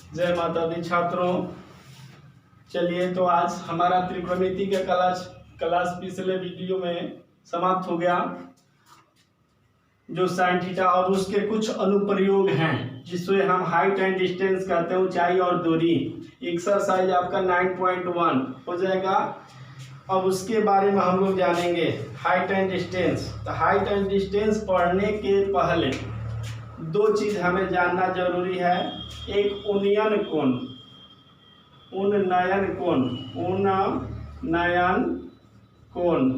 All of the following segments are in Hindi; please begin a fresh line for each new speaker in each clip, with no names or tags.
जय माता दी छात्रों। चलिए, तो आज हमारा त्रिकोणमिति का क्लास पिछले वीडियो में समाप्त हो गया, जो साइन थीटा और उसके कुछ अनुप्रयोग हैं जिससे हम हाइट एंड डिस्टेंस कहते हैं, ऊंचाई और दूरी। एक्सरसाइज आपका 9.1 हो जाएगा। अब उसके बारे में हम लोग जानेंगे हाइट एंड डिस्टेंस। तो हाइट एंड डिस्टेंस पढ़ने के पहले दो चीज हमें जानना जरूरी है। एक उन्नयन कोण, उन्नयन कोण,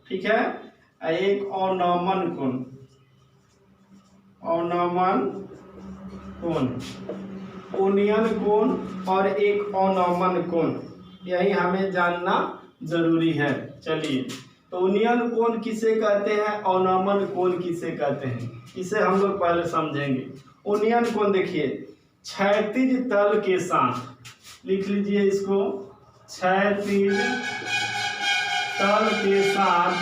ठीक है। एक अवनमन कोण, उन्नयन कोण और एक अवनमन कोण, यही हमें जानना जरूरी है। चलिए, तो उन्नयन कोण किसे कहते हैं, अवनमन कोण किसे कहते हैं, इसे हम लोग पहले समझेंगे। उन्नयन कोण देखिए, क्षैतिज तल के साथ, लिख लीजिए इसको, क्षैतिज तल के साथ,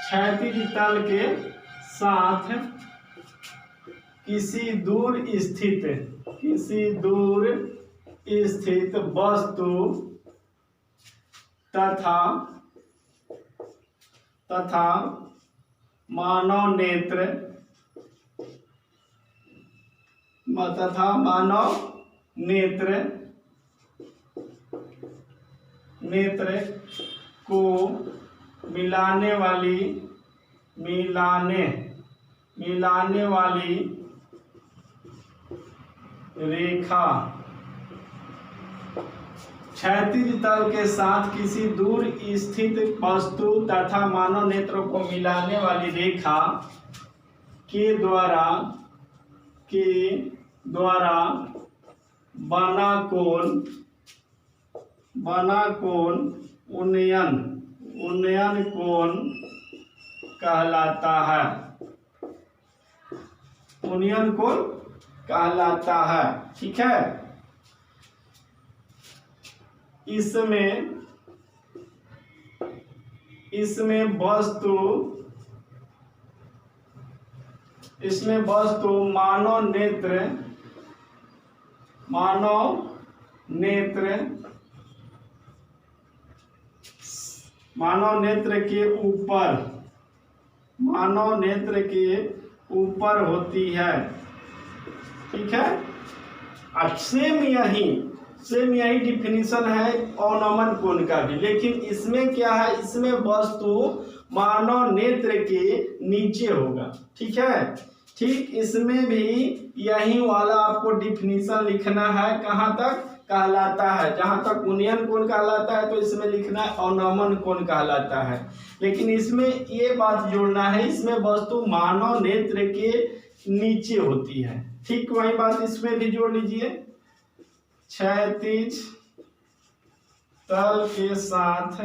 क्षैतिज तल के साथ किसी दूर स्थित वस्तु तथा मानव नेत्र को मिलाने वाली रेखा, क्षैतिज तल के साथ किसी दूर स्थित वस्तु तथा मानव नेत्र को मिलाने वाली रेखा के द्वारा बना कोण उन्नयन कोण कहलाता है। उन्नयन कोण कहलाता है, ठीक है। इसमें वस्तु मानव नेत्र के ऊपर होती है, ठीक है। सेम यही डिफिनीशन है अवनमन कोण का भी, लेकिन इसमें क्या है, इसमें वस्तु मानव नेत्र के नीचे होगा, ठीक है। ठीक इसमें भी यही वाला आपको डिफिनीशन लिखना है। कहाँ तक कहलाता है, जहां तक उन्नयन कोण कहलाता है तो इसमें लिखना है अवनमन कोण कहलाता है। लेकिन इसमें ये बात जोड़ना है, इसमें वस्तु मानव नेत्र के नीचे होती है, ठीक। वही बात इसमें भी जोड़ लीजिए, क्षैतिज तल के साथ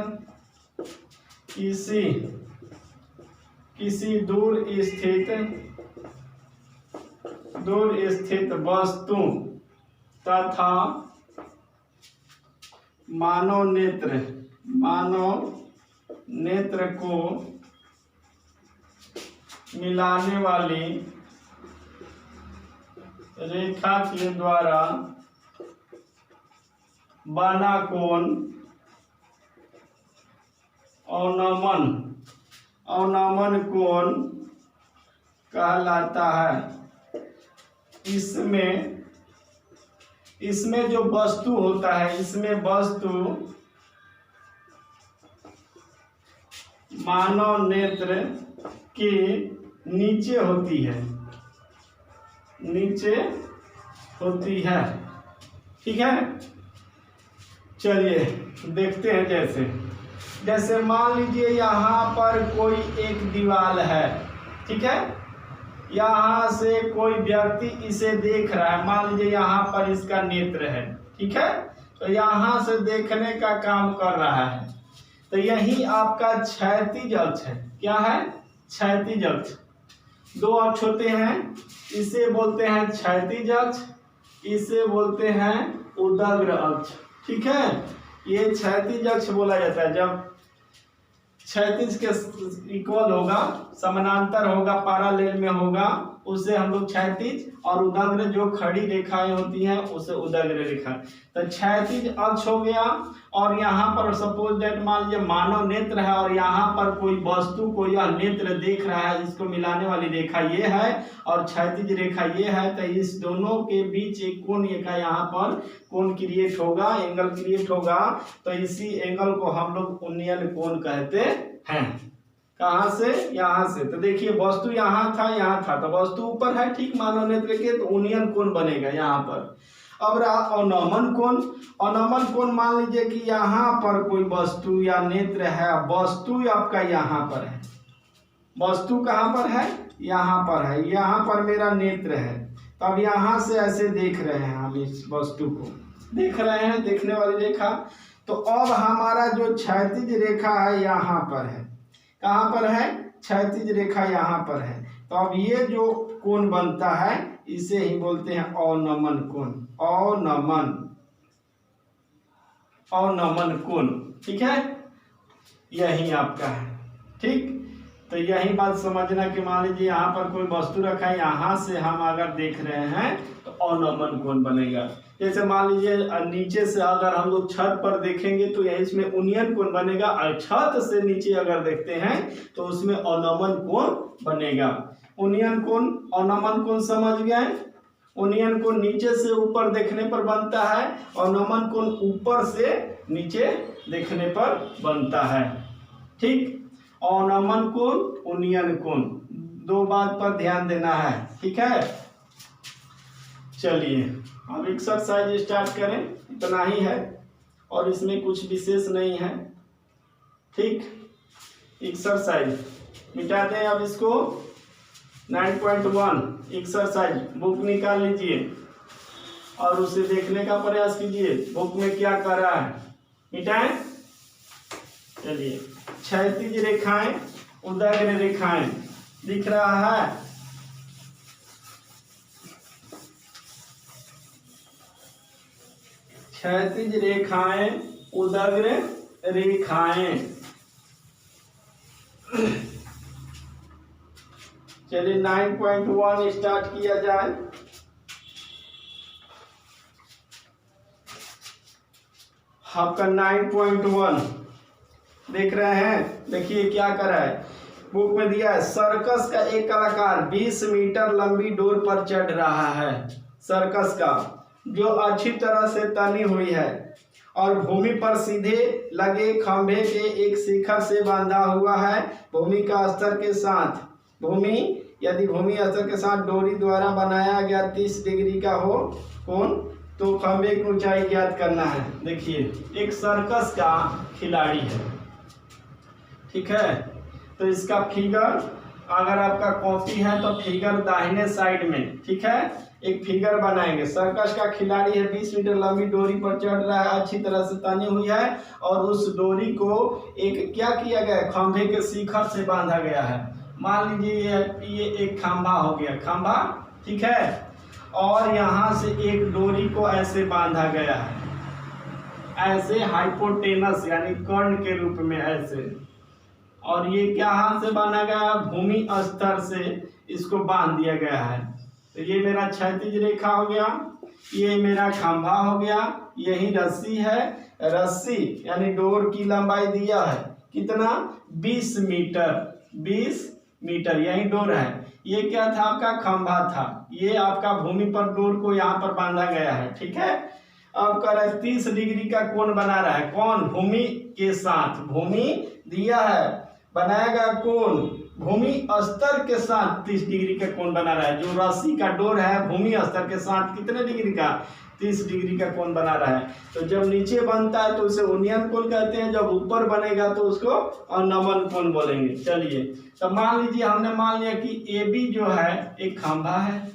किसी दूर स्थित वस्तु तथा मानव नेत्र को मिलाने वाली रेखा के द्वारा बना कोण अवनमन कोण कहलाता है। इसमें जो वस्तु होता है, इसमें वस्तु मानव नेत्र के नीचे होती है, ठीक है। चलिए देखते हैं, जैसे मान लीजिए यहाँ पर कोई एक दीवार है, ठीक है। यहाँ से कोई व्यक्ति इसे देख रहा है, मान लीजिए यहाँ पर इसका नेत्र है, ठीक है। तो यहाँ से देखने का काम कर रहा है, तो यही आपका क्षैतिज अक्ष है। क्या है, क्षैतिज अक्ष। दो अक्ष होते हैं, इसे बोलते हैं क्षैतिज अक्ष, इसे बोलते हैं उदग्र अक्ष, ठीक है। ये क्षैतिज अक्ष बोला जाता है जब क्षैतिज के इक्वल होगा समानांतर होगा, पैरेलल में होगा, उसे हम लोग क्षैतिज, और उदग्र जो खड़ी रेखाएं होती हैं उसे उदग्र रेखा। तो क्षैतिज अक्ष हो गया, और यहाँ पर सपोज दैट मान लीजिए मानव नेत्र है, और यहाँ पर कोई वस्तु को यह नेत्र देख रहा है, इसको मिलाने वाली रेखा ये है और क्षैतिज रेखा ये है। तो इस दोनों के बीच एक कोण का यहाँ पर कोण क्रिएट होगा, एंगल क्रिएट होगा। तो इसी एंगल को हम लोग उन्नयन कोण कहते हैं। कहाँ से? यहाँ से। तो देखिए वस्तु यहाँ था, यहाँ था, तो वस्तु ऊपर है ठीक मानव नेत्र के, तो उन्नयन कोण बनेगा यहाँ पर। अब रहा अवनमन कोण। अवनमन कोण मान लीजिए कि यहाँ पर कोई वस्तु या नेत्र है, वस्तु आपका यहाँ पर है, वस्तु कहाँ पर है? यहाँ पर है, यहाँ पर मेरा नेत्र है। तो अब यहाँ से ऐसे देख रहे हैं हम, इस वस्तु को देख रहे हैं, देखने वाली रेखा। तो अब हमारा जो क्षैतिज रेखा है यहाँ पर है, कहाँ पर है? क्षैतिज रेखा यहाँ पर है। तो अब ये जो कोण बनता है इसे ही बोलते हैं अवनमन कोण। अवनमन कोण, ठीक है, यही आपका है। ठीक, तो यही बात समझना कि मान लीजिए यहाँ पर कोई वस्तु रखा है, यहाँ से हम अगर देख रहे हैं तो अवनमन कोण बनेगा। जैसे मान लीजिए नीचे से अगर हम लोग छत पर देखेंगे तो इसमें उन्नयन कोण बनेगा, और छत से नीचे अगर देखते हैं तो उसमें अवनमन कोण बनेगा। उन्नयन कोण, अवनमन कोण समझ गए? उन्नयन कोण नीचे से ऊपर देखने पर बनता है, अवनमन कोण ऊपर से नीचे देखने पर बनता है। ठीक, अवनमन कोण, उन्नयन कोण, दो बात पर ध्यान देना है। ठीक है, चलिए अब एक्सरसाइज स्टार्ट करें। इतना ही है और इसमें कुछ विशेष नहीं है। ठीक, एक्सरसाइज मिटा दें अब इसको। 9.1 एक्सरसाइज बुक निकाल लीजिए और उसे देखने का प्रयास कीजिए, बुक में क्या कर रहा है। मिटाएं। चलिए, क्षैतिज रेखाएं, उदग्र रेखाएं दिख रहा है? क्षैतिज रेखाएं, उदग्र रेखाएं। चलिए 9.1 स्टार्ट किया जाए। आपका 9.1 देख रहे हैं? देखिए क्या कर रहा है, बुक में दिया है सर्कस का एक कलाकार 20 मीटर लंबी डोर पर चढ़ रहा है। सर्कस का जो अच्छी तरह से तनी हुई है और भूमि पर सीधे लगे खंभे के एक शिखर से बांधा हुआ है। भूमि का स्तर के साथ यदि भूमि स्तर के साथ डोरी द्वारा बनाया गया 30 डिग्री का हो कोण, तो खंभे की ऊंचाई ज्ञात करना है। देखिए एक सर्कस का खिलाड़ी है, ठीक है, तो इसका फिगर अगर आपका कॉपी है तो फिगर दाहिने साइड में, ठीक है, एक फिगर बनाएंगे। सर्कस का खिलाड़ी है, 20 मीटर लंबी डोरी पर चढ़ रहा है, अच्छी तरह से तनी हुई है और उस डोरी को एक क्या किया गया है, खंभे के शिखर से बांधा गया है। मान लीजिए ये एक खंभा हो गया, खंभा, ठीक है, और यहाँ से एक डोरी को ऐसे बांधा गया है, ऐसे हाइपोटेनस यानी कर्ण के रूप में ऐसे, और ये क्या हाथ से बांधा गया, भूमि स्तर से इसको बांध दिया गया है। तो ये मेरा क्षैतिज रेखा हो गया, ये मेरा खंभा हो गया, यही रस्सी है, रस्सी यानी डोर की लंबाई दिया है कितना, 20 मीटर यही डोर है। ये क्या था, आपका खंभा था, ये आपका भूमि पर डोर को यहाँ पर बांधा गया है, ठीक है। अब कर 30 डिग्री का कोण बना रहा है, कौन, भूमि के साथ, भूमि दिया है, बनाएगा कोण भूमि स्तर के साथ 30 डिग्री का कोण बना रहा है। जो रस्सी का डोर है भूमि स्तर के साथ कितने डिग्री का, 30 डिग्री का कोण बना रहा है। तो जब नीचे बनता है तो उसे उन्नयन कोण कहते हैं, जब ऊपर बनेगा तो उसको अवनमन कोण बोलेंगे। चलिए, तो मान लीजिए हमने मान लिया कि AB जो है एक खंभा है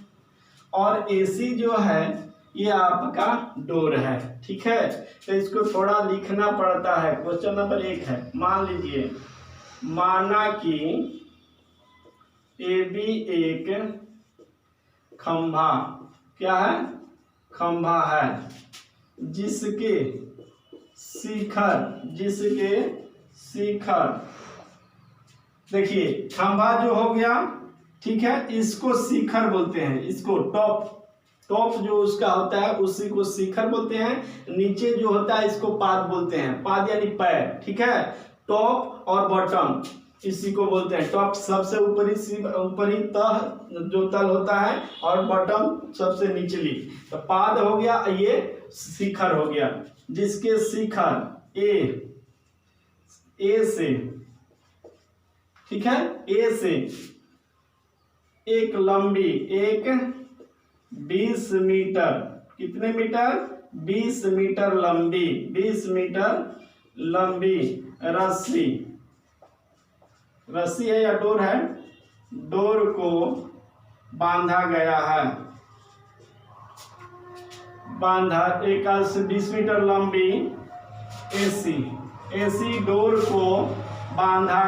और AC जो है ये आपका डोर है, ठीक है। तो इसको थोड़ा लिखना पड़ता है। क्वेश्चन नंबर 1 है, मान लीजिए माना कि AB एक खंभा, क्या है, खंभा है, जिसके शिखर देखिए खंभा जो हो गया, ठीक है, इसको शिखर बोलते हैं, इसको टॉप जो उसका होता है उसी को शिखर बोलते हैं। नीचे जो होता है इसको पाद बोलते हैं, पाद यानी पैर, ठीक है। टॉप और बॉटम इसी को बोलते हैं। टॉप सबसे ऊपरी तह जो तल होता है, और बॉटम सबसे निचली। तो पाद हो गया, ये शिखर हो गया, जिसके शिखर ए से, ठीक है, ए से एक लंबी, एक 20 मीटर, कितने मीटर, 20 मीटर लंबी, 20 मीटर लंबी रस्सी है या डोर है, डोर को बांधा गया है, बांधा, एक 20 मीटर लंबी एसी डोर को बांधा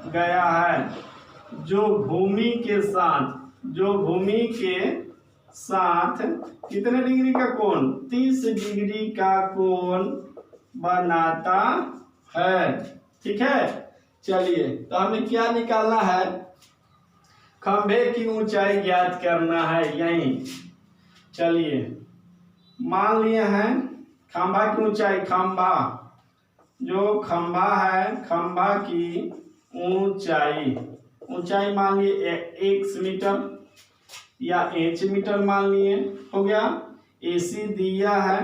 गया है, जो भूमि के साथ कितने डिग्री का कोण, 30 डिग्री का कोण बनाता है, ठीक है। चलिए, तो हमें क्या निकालना है, खंभे की ऊंचाई ज्ञात करना है यहीं। चलिए, मान लिए हैं खंभा की ऊंचाई, खंभा है, खंभा की ऊंचाई मान लिए 1 मीटर या इंच मीटर मान लिए, हो गया। एसी दिया है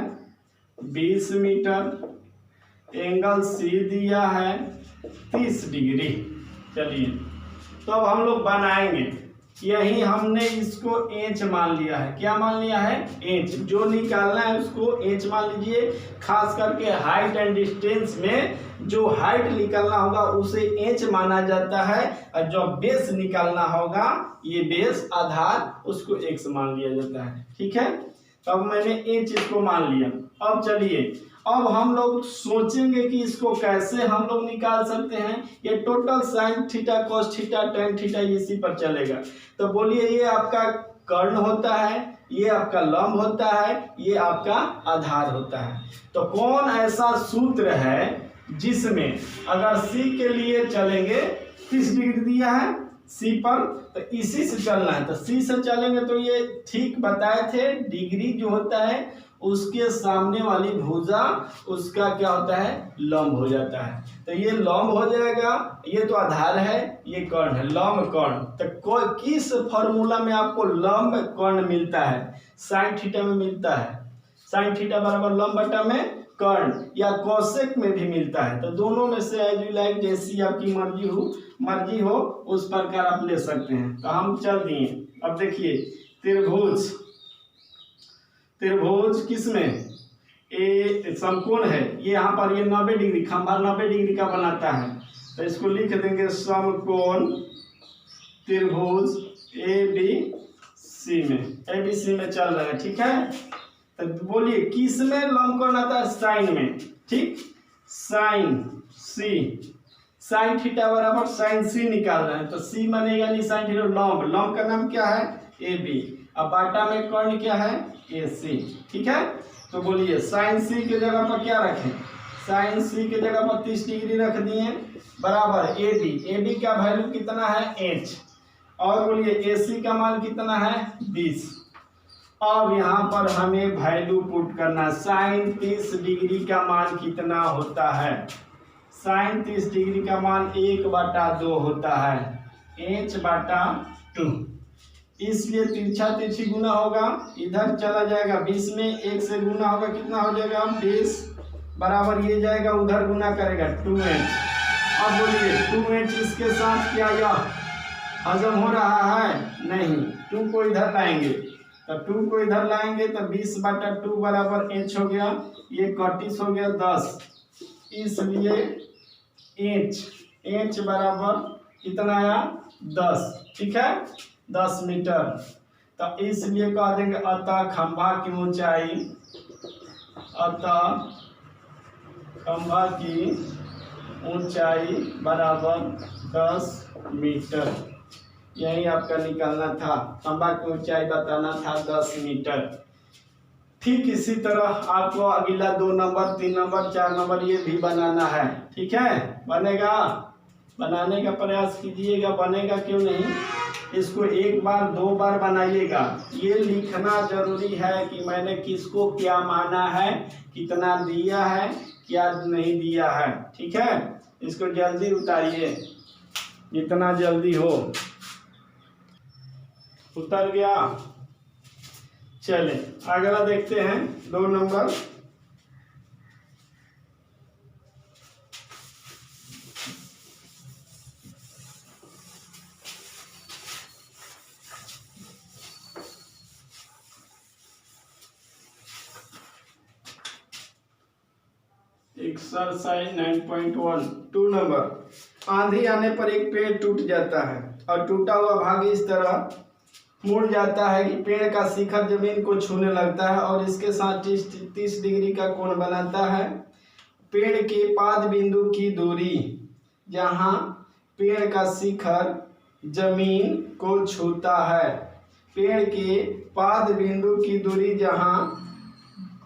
20 मीटर, एंगल सी दिया है 30 डिग्री। चलिए, तो अब हम लोग बनाएंगे। यही हमने इसको इंच मान लिया है, क्या मान लिया है, इंच। जो निकालना है उसको इंच मान लीजिए। खास करके हाइट एंड डिस्टेंस में जो हाइट निकालना होगा उसे इंच माना जाता है, और जो बेस निकालना होगा, ये बेस आधार, उसको एक्स मान लिया जाता है, ठीक है। तो अब मैंने इंच इसको मान लिया। अब चलिए, अब हम लोग सोचेंगे कि इसको कैसे हम लोग निकाल सकते हैं। ये total sine theta, cos theta, tan theta इसी पर चलेगा। तो बोलिए, ये आपका कर्ण होता है, ये आपका लंब होता है, ये आपका आधार होता है। तो कौन ऐसा सूत्र है जिसमें अगर सी के लिए चलेंगे, 30 डिग्री दिया है सी पर, तो इसी से चलना है। तो सी से चलेंगे तो ये ठीक बताए थे, डिग्री जो होता है उसके सामने वाली भुजा, उसका क्या होता है, लंब हो जाता है। तो ये लंब हो जाएगा, ये तो आधार है, ये कर्ण है, लंब कर्ण। तो किस फॉर्मूला में आपको लंब कर्ण मिलता है, साइन थीटा में मिलता है। साइन थीटा बराबर लंब बटा में कर्ण, या कोसेक में भी मिलता है। तो दोनों में से एज यू लाइक, जैसी आपकी मर्जी हो उस प्रकार आप ले सकते हैं। तो हम चल दिए। अब देखिए, त्रिभुज किसमें, ए समकोण है, ये यहाँ पर ये 90 डिग्री, खंभा 90 डिग्री का बनाता है। तो इसको लिख देंगे समकोण त्रिभुज ABC में चल रहा है, ठीक है। तो बोलिए किस में लंब कोण आता है, साइन में, ठीक। साइन थीटा बराबर साइन सी निकाल रहे हैं। तो सी बनेगा नहीं साइन थीटा, लंब का नाम क्या है, AB। अब बाटा में कर्ण क्या है, AC, ठीक है। तो बोलिए साइन सी के जगह पर क्या रखें, साइन सी के जगह पर 30 डिग्री रख दिए, बराबर AB का वैल्यू कितना है, H। और बोलिए AC का मान कितना है, 20। अब यहाँ पर हमें वैल्यू पुट करना, साइन 30 डिग्री का मान कितना होता है, साइन 30 डिग्री का मान 1/2 होता है, H/2। इसलिए तिरछा तिरछी गुना होगा, इधर चला जाएगा, 20 में 1 से गुना होगा, कितना हो जाएगा, 20, बराबर ये जाएगा उधर गुना करेगा 2H। अब बोलिए 2H इसके साथ क्या यह हजम हो रहा है, नहीं। 2 को इधर लाएंगे, तो 2 को इधर लाएंगे तो 20/2 बराबर H हो गया, ये 31 हो गया 10। इसलिए H बराबर कितना आया, 10, ठीक है, 10 मीटर। तो इसलिए कह देंगे अतः खंभा की ऊंचाई बराबर 10 मीटर। यही आपका निकालना था, खंभा की ऊंचाई बताना था 10 मीटर। ठीक इसी तरह आपको अगला 2 नंबर, 3 नंबर, 4 नंबर ये भी बनाना है, ठीक है। बनेगा? बनाने का प्रयास कीजिएगा, बनेगा क्यों नहीं। इसको एक बार 2 बार बनाइएगा। ये लिखना जरूरी है कि मैंने किसको क्या माना है, कितना दिया है, क्या नहीं दिया है। ठीक है, इसको जल्दी उतारिए, जितना जल्दी हो। उतर गया? चले अगला देखते हैं 2 नंबर। Exercise 9.1 2 number. आंधी आने पर एक पेड़ टूट जाता है और टूटा हुआ भाग इस तरह मुड़ जाता है कि पेड़ का शिखर जमीन को छूने लगता है और इसके साथ 30 डिग्री का कोण बनाता है। पेड़ के पाद बिंदु की दूरी, जहाँ पेड़ का शिखर जमीन को छूता है। पेड़ के पाद बिंदु की दूरी जहाँ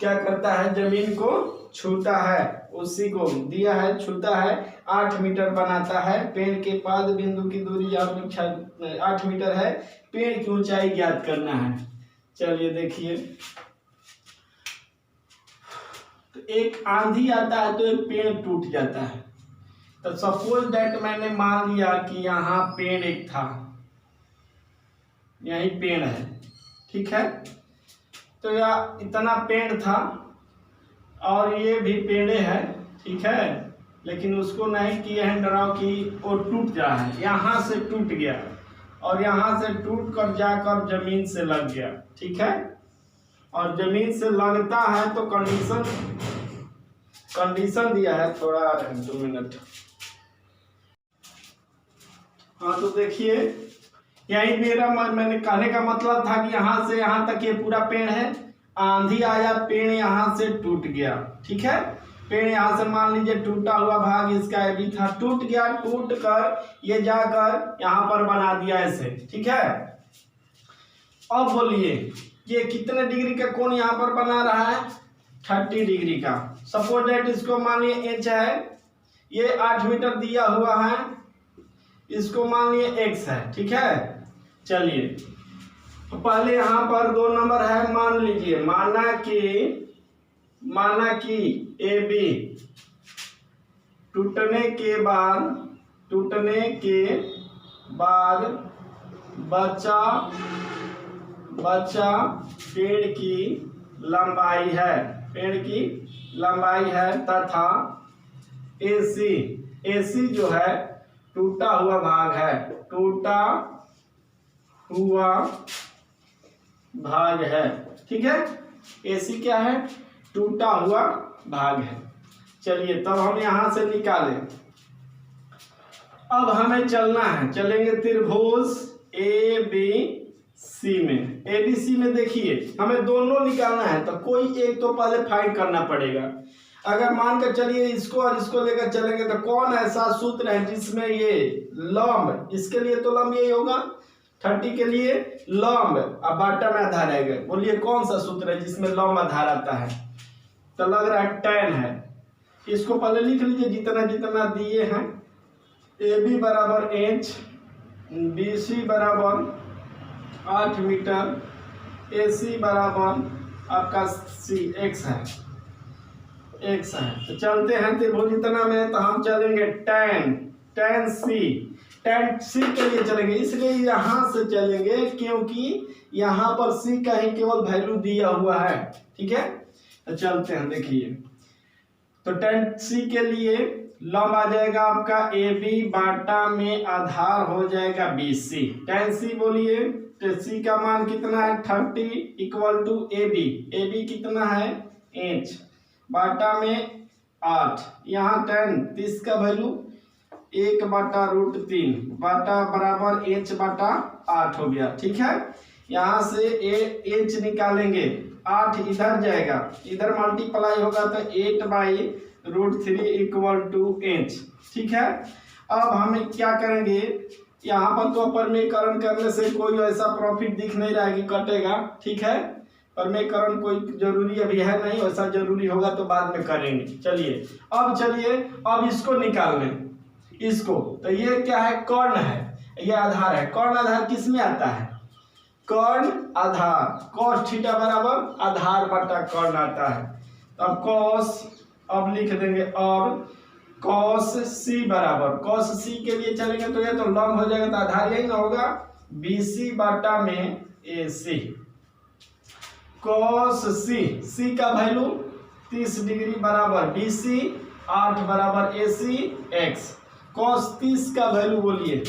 क्या करता है, जमीन को छूता है, उसी को दिया है, छूता है, 8 मीटर बनाता है। पेड़ के पाद बिंदु की दूरी यहाँ 8 मीटर है। पेड़ की ऊंचाई ज्ञात करना है। चलिए देखिए, तो एक आंधी आता है तो एक पेड़ टूट जाता है। तो सपोज दैट मैंने मान लिया कि यहाँ पेड़ एक था, यही पेड़ है, ठीक है। तो यह इतना पेड़ था और ये भी पेड़े है, ठीक है, लेकिन उसको नहीं किए हैं ड्रॉ कि वो टूट जा है। यहाँ से टूट गया और यहाँ से टूट कर जाकर जमीन से लग गया, ठीक है। और जमीन से लगता है तो कंडीशन दिया है, थोड़ा 2 मिनट। हाँ तो देखिए, यही मेरा मैंने कहने का मतलब था कि यहाँ से यहाँ तक ये पूरा पेड़ है। आंधी आया, पेड़ यहाँ से टूट गया, ठीक है। पेड़ यहाँ से मान लीजिए टूटा हुआ भाग इसका भी था, टूट गया, टूट कर ये जाकर यहाँ पर बना दिया ऐसे, ठीक है। अब बोलिए ये कितने डिग्री का कोण यहाँ पर बना रहा है? 30 डिग्री का। सपोज दैट इसको मान लीजिए एच है, ये 8 मीटर दिया हुआ है, इसको मान लीजिए एक्स है, ठीक है। चलिए तो पहले यहाँ पर 2 नंबर है, मान लीजिए, माना कि ए बी टूटने के बाद बचा पेड़ की लंबाई है तथा AC जो है टूटा हुआ भाग है, ठीक है। AC क्या है? टूटा हुआ भाग है। चलिए तब हम यहां से निकालें। अब हमें चलना है, चलेंगे त्रिभुज ABC में। ABC में देखिए हमें दोनों निकालना है, तो कोई एक तो पहले फाइंड करना पड़ेगा। अगर मान कर चलिए इसको और इसको लेकर चलेंगे तो कौन ऐसा सूत्र है जिसमें ये लंब, इसके लिए तो लंब यही होगा, 30 के लिए लंब, अब बाटा में आधार आएगा। बोलिए कौन सा सूत्र है जिसमें लंब आधार आता है? तो लग रहा है tan है। इसको पहले लिख लीजिए जितना जितना दिए हैं। AB बराबर h, BC बराबर 8 मीटर, AC बराबर आपका x है। तो चलते हैं त्रिभुज इतना में, तो हम चलेंगे tan C के लिए चलेंगे, इसलिए यहाँ से चलेंगे क्योंकि यहाँ पर C का ही केवल वैल्यू दिया हुआ है, ठीक है। तो चलते हैं, देखिए तो tan C के लिए लंब आ जाएगा आपका AB, बाटा में आधार हो जाएगा BC। tan C बोलिए, तो C का मान कितना है? 30 इक्वल टू AB कितना है? h, बाटा में 8, यहाँ tan 30 का वैल्यू 1/√3, बाटा बराबर h बटा 8 हो गया, ठीक है। यहाँ से h निकालेंगे, 8 इधर जाएगा, इधर मल्टीप्लाई होगा तो 8/√3 इक्वल टू h, ठीक है। अब हमें क्या करेंगे, यहाँ पर तो परमेयकरण करने से कोई ऐसा प्रॉफिट दिख नहीं रहा है कि कटेगा, ठीक है। परमेयकरण कोई जरूरी अभी है नहीं, वैसा जरूरी होगा तो बाद में करेंगे। चलिए अब इसको निकाल लें। इसको, तो ये क्या है, कर्ण है, ये आधार है। कर्ण आधार किस में आता है, कर्ण आधार, cos थीटा बराबर आधार बटा कर्ण आता है। अब cos, अब लिख देंगे, अब cos c बराबर, cos c के लिए चलेंगे तो ये तो लंब हो जाएगा, तो आधार यही ना होगा, BC बटा में AC। cos c का वैल्यू 30 डिग्री बराबर BC, 8 बराबर AC x। cos 30 का वैल्यू बोलिए,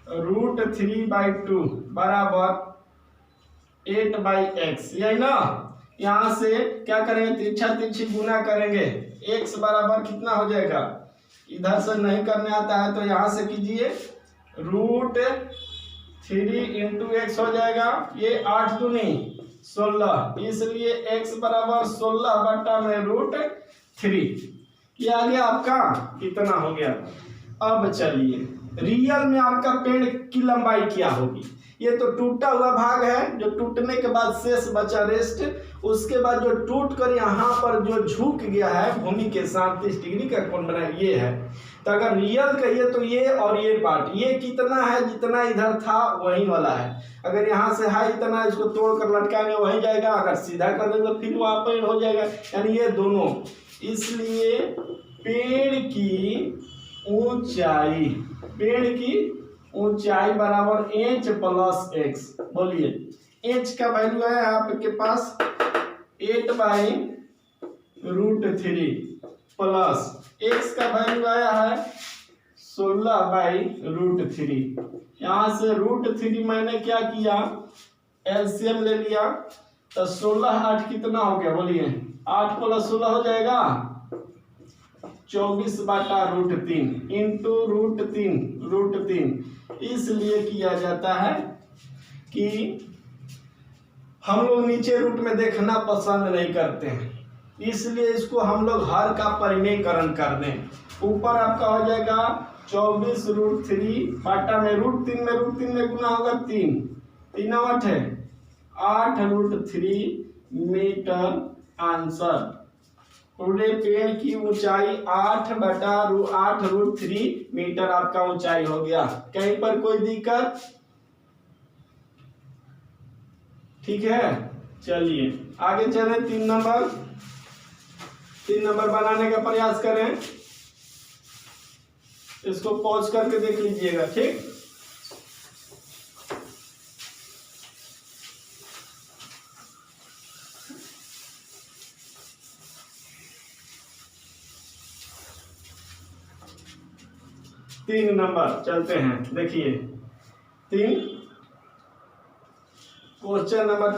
√3/2 बराबर 8/x, यही ना। यहाँ से क्या करेंगे, तिरछा तिरछी गुना करेंगे, x बराबर कितना हो जाएगा, इधर से नहीं करने आता है तो यहाँ से कीजिए, √3 × x हो जाएगा, ये 8 दूनी 16, इसलिए x बराबर 16 बटा में √3। ये आ गया आपका, कितना हो गया। अब चलिए रियल में आपका पेड़ की लंबाई क्या होगी। ये तो टूटा हुआ भाग है, जो टूटने के बाद शेष बचा रेस्ट, उसके बाद जो टूट कर यहाँ पर जो झुक गया है भूमि के साथ 30 डिग्री का कोण बना, ये है। तो अगर रियल कहिए तो ये और ये पार्ट, ये कितना है, जितना इधर था वही वाला है। अगर यहाँ से है इतना, इसको तोड़ कर लटकाएंगे वहीं जाएगा, अगर सीधा कर देंगे तो फिर वहाँ पर हो जाएगा, यानी ये दोनों। इसलिए पेड़ की ऊंचाई, पेड़ की ऊंचाई बराबर h + x। बोलिए h का वैल्यू है आपके पास 8/√3 प्लस x का वैल्यू आया है 16/√3। यहाँ से √3 मैंने क्या किया, एलसीएम ले लिया, तो 16 8 कितना हो गया, बोलिए 8 + 16 हो जाएगा 24/√3 इंटू √3। इसलिए किया जाता है कि हम लोग नीचे रूट में देखना पसंद नहीं करते हैं, इसलिए इसको हम लोग हर का परिमेयकरण कर दें। ऊपर आपका हो जाएगा 24√3 बटा में √3 में गुना होगा 3 3 8 है 8√3 मीटर आंसर। पूरे पेड़ की ऊंचाई 8/8√3 मीटर आपका ऊंचाई हो गया। कहीं पर कोई दिक्कत, ठीक है। चलिए आगे चले, 3 नंबर बनाने का प्रयास करें। इसको पॉज करके देख लीजिएगा, ठीक। तीन नंबर चलते हैं, देखिए 3 क्वेश्चन नंबर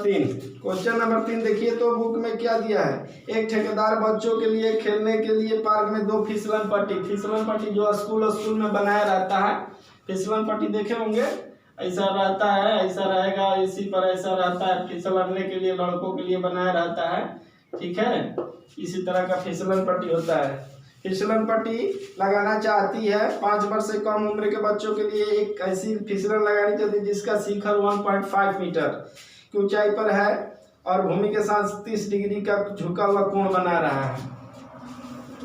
3 देखिए तो बुक में क्या दिया है। एक ठेकेदार बच्चों के लिए खेलने के लिए पार्क में 2 फिसलन पट्टी जो स्कूल में बनाया रहता है, फिसलन पट्टी देखे होंगे, ऐसा रहता है, ऐसा रहेगा, इसी पर ऐसा रहता है, फिसलने के लिए लड़कों के लिए बनाया रहता है, ठीक है। इसी तरह का फिसलन पट्टी होता है। फिसलन पट्टी लगाना चाहती है 5 वर्ष से कम उम्र के बच्चों के लिए एक ऐसी फिसलन लगानी चाहती है जिसका शिखर 1.5 मीटर की ऊंचाई पर है और भूमि के साथ 30 डिग्री का झुका हुआ कोण बना रहा है,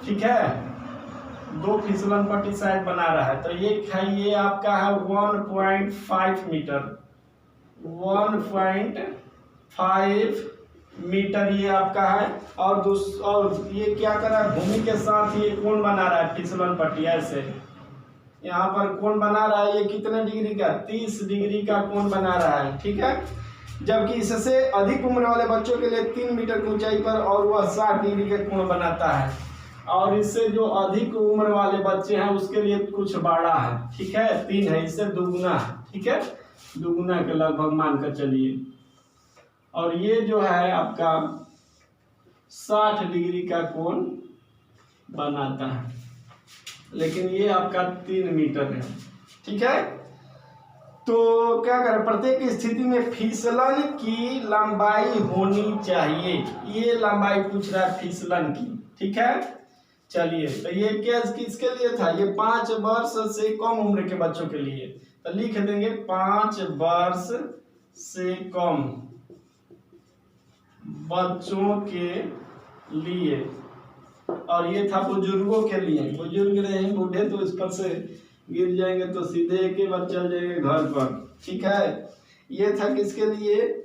ठीक है। 2 फिसलन पट्टी शायद बना रहा है, तो ये आपका है 1.5 मीटर, 1.5 मीटर ये आपका है। और ये क्या कर रहा है, भूमि के साथ ये कोण बना रहा है फिसलन पट्टी, ऐसे यहाँ पर कोण बना रहा है। ये कितने डिग्री का, 30 डिग्री का कोण बना रहा है, ठीक है। जबकि इससे अधिक उम्र वाले बच्चों के लिए 3 मीटर की ऊंचाई पर और वह 60 डिग्री का कोण बनाता है, और इससे जो अधिक उम्र वाले बच्चे हैं उसके लिए कुछ बड़ा है, ठीक है, 3 है, इससे दुगुना है, ठीक है, दुगुना के लगभग मानकर चलिए। और ये जो है आपका 60 डिग्री का कोण बनाता है, लेकिन ये आपका 3 मीटर है, ठीक है। तो क्या करें, प्रत्येक स्थिति में फिसलन की लंबाई होनी चाहिए। ये लंबाई पूछ रहा है फिसलन की, ठीक है। चलिए तो ये क्या किसके लिए था, ये 5 वर्ष से कम उम्र के बच्चों के लिए, तो लिख देंगे 5 वर्ष से कम बच्चों के लिए और ये था बुजुर्गों के लिए, बुजुर्ग रहे बूढ़े तो इस पर से गिर जाएंगे तो सीधे एक ही बार चल जाएंगे घर पर, ठीक है। ये था किसके लिए,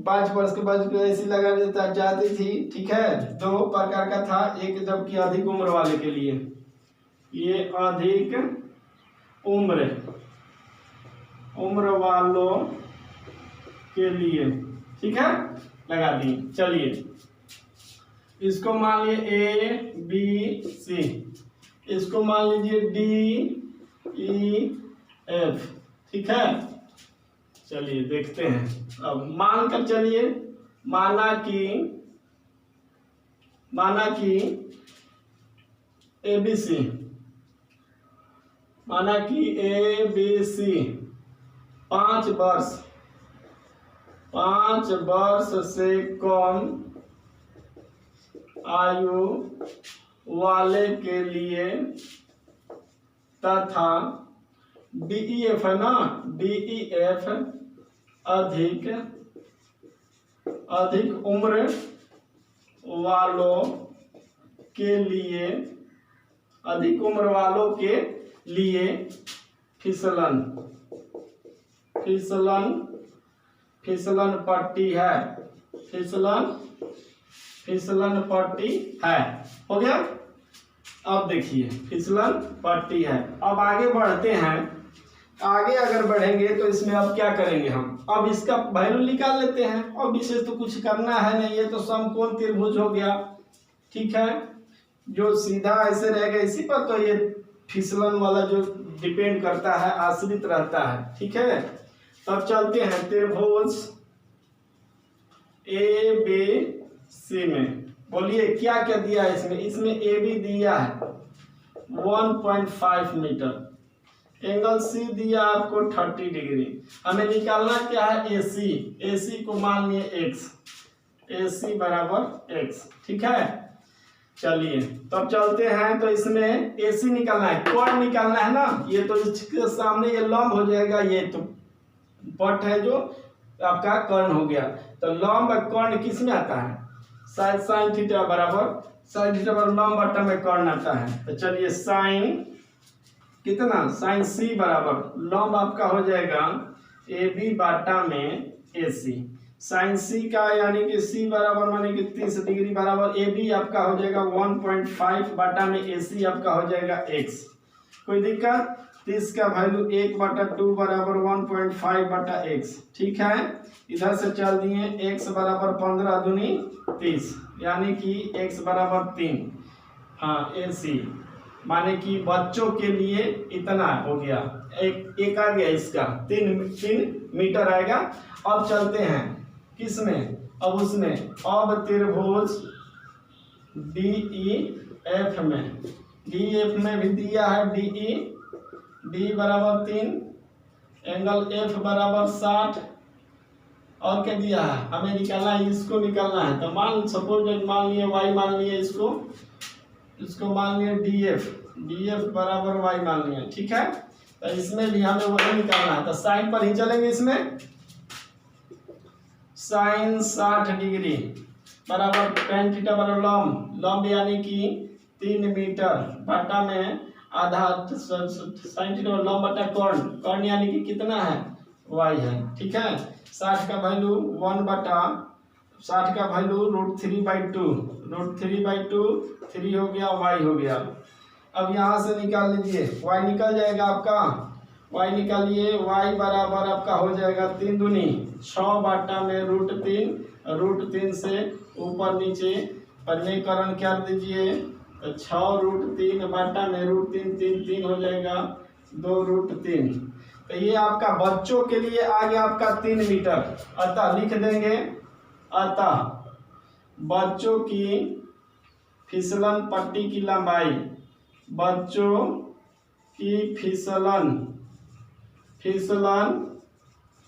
5 वर्ष के बाद ऐसी लगा देता जाती थी, ठीक है। 2 प्रकार का था, एक जबकि अधिक उम्र वाले के लिए, ये अधिक उम्र वालों के लिए, ठीक है, लगा दी। चलिए इसको मान लीजिए ए बी सी, इसको मान लीजिए डी ई एफ, ठीक है। चलिए देखते हैं, अब मान कर चलिए, माना कि ए बी सी, माना कि ए बी सी 5 वर्ष से कम आयु वाले के लिए तथा DEF है ना, DEF अधिक उम्र वालों के लिए, अधिक उम्र वालों के लिए फिसलन पट्टी है, फिसलन पट्टी है। हो गया। अब देखिए फिसलन पट्टी है। अब आगे बढ़ते हैं, आगे अगर बढ़ेंगे तो इसमें अब क्या करेंगे हम, अब इसका वैल्यू निकाल लेते हैं। और विशेष तो कुछ करना है नहीं, ये तो समकोण त्रिभुज हो गया, ठीक है, जो सीधा ऐसे रहेगा इसी पर तो ये फिसलन वाला जो डिपेंड करता है, आश्रित रहता है, ठीक है। तब चलते हैं त्रिभुज ए बी सी में, बोलिए क्या क्या दिया है इसमें। इसमें ए बी दिया है 1.5 मीटर, एंगल सी दिया आपको 30 डिग्री। हमें निकालना क्या है, ए सी को मान लिए एक्स, ए सी बराबर एक्स, ठीक है। चलिए तब चलते हैं, तो इसमें ए सी निकालना है, कोण निकालना है ना, ये तो इसके सामने ये लंब हो जाएगा, ये तो पट है जो आपका कर्ण हो गया। तो लंब कर्ण किस में आता है, साइन थीटा बराबर लंब बट्टा में कर्ण आता है। तो चलिए साइन कितना, साइन सी बराबर लंब आपका हो जाएगा ए बी बाटा में ए सी, साइन सी का यानी कि सी बराबर माने कि 30 डिग्री बराबर ए बी आपका हो जाएगा 1.5 बाटा में ए सी आपका हो जाएगा एक्स। कोई दिक्कत, 30 का वैल्यू 1/2 बराबर 1.5 बटा एक्स, ठीक है। इधर से चल दिए x बराबर 15 दूनी 30, यानी कि x बराबर 3, हाँ ए सी माने कि बच्चों के लिए इतना हो गया, एक आ गया इसका 3 मीटर आएगा। अब चलते हैं किस में, अब उसमें, अब त्रिभुज DEF में, DEF में भी दिया है D बराबर 3, एंगल F बराबर 60, और क्या दिया है हमें निकालना है, इसको निकालना है। तो मान सपोज मान लिए y मान लिए, इसको मान लिए DF बराबर y मान लिए, ठीक है। तो इसमें भी हमें वही निकालना है, तो साइन पर ही चलेंगे। इसमें साइन 60 डिग्री बराबर tan थीटा बराबर लंब यानी कि 3 मीटर बटा में आधा, साइन थीटा लंब बटा कर्ण यानी कि कितना है, y है, ठीक है। 60 का वैल्यू 1 बटा 60 का वैल्यू √3/2 3 हो गया, y हो गया। अब यहाँ से निकाल लीजिए, y निकल जाएगा आपका, y निकालिए, y बराबर आपका हो जाएगा 3 दूनी 6 बाटा में √3 से ऊपर नीचे परिमेयकरण कर दीजिए, 6√3 बाटा में √3 हो जाएगा 2√3। तो ये आपका बच्चों के लिए आ गया आपका 3 मीटर। अतः लिख देंगे, अतः बच्चों की फिसलन पट्टी की लंबाई, बच्चों की फिसलन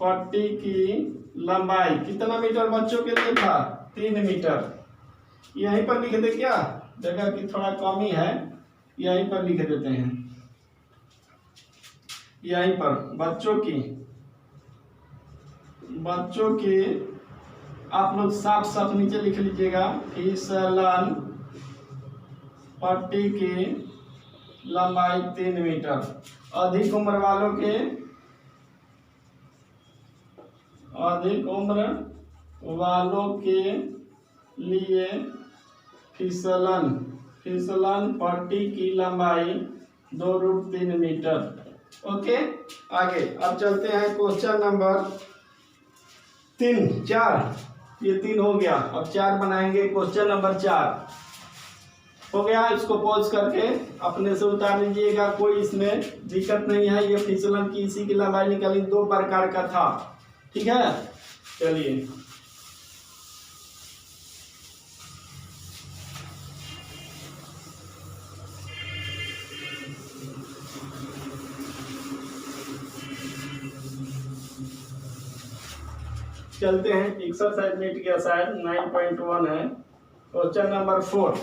पट्टी की लंबाई कितना मीटर बच्चों के लिए था, 3 मीटर। यहीं पर लिख दे, क्या जगह की थोड़ा कमी है, यहीं पर लिख देते हैं, यहीं पर बच्चों की आप लोग साफ नीचे लिख लीजिएगा, फिसलन पट्टी की लंबाई 3 मीटर। अधिक उम्र वालों के लिए फिसलन पट्टी की लंबाई 2√3 मीटर। ओके, आगे अब चलते हैं क्वेश्चन नंबर 4। ये 3 हो गया, अब 4 बनाएंगे। क्वेश्चन नंबर 4 हो गया, इसको पॉज करके अपने से उतार लीजिएगा, कोई इसमें दिक्कत नहीं है। ये फिसलन की इसी की लंबाई निकाली, 2 प्रकार का था। ठीक है, चलिए चलते हैं। एक्सरसाइज मिट गया शायद, 9.1 है। क्वेश्चन नंबर 4